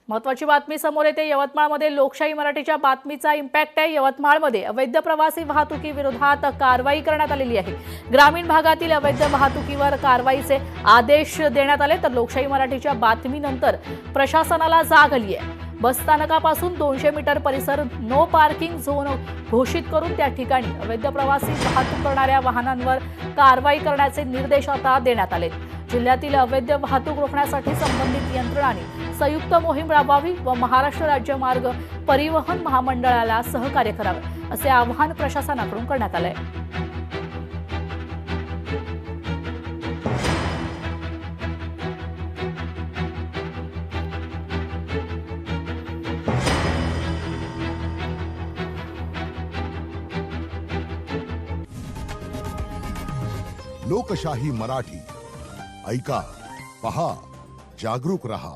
महत्त्वाची बातमी समोर येते। यवतमाळमध्ये लोकशाही मराठीच्या बातमीचा इम्पॅक्ट आहे। यवतमाळमध्ये अवैध प्रवासी वाहतुकीविरोधात कारवाई करण्यात आलेली आहे। ग्रामीण भागातील अवैध वाहतुकीवर कारवाईचे आदेश देण्यात आले, तर लोकशाही मराठीच्या बातमीनंतर प्रशासनाला जाग आली आहे। बस स्थानकापासून 200 मीटर परिसर नो पार्किंग झोन घोषित करून त्या ठिकाणी अवैध प्रवासी वाहतूक करणाऱ्या वाहनांवर कारवाई करण्याचे निर्देश आता देण्यात आले। जिल्ह्यातील अवैध वाहतूक रोखण्यासाठी संबंधित यंत्रणांनी संयुक्त मोहीम राबवावी व महाराष्ट्र राज्य मार्ग परिवहन महामंडळाला सहकार्य करावे, असे आवाहन प्रशासनाकडून करण्यात आले आहे। लोकशाही मराठी ऐका, पहा, जागरूक रहा।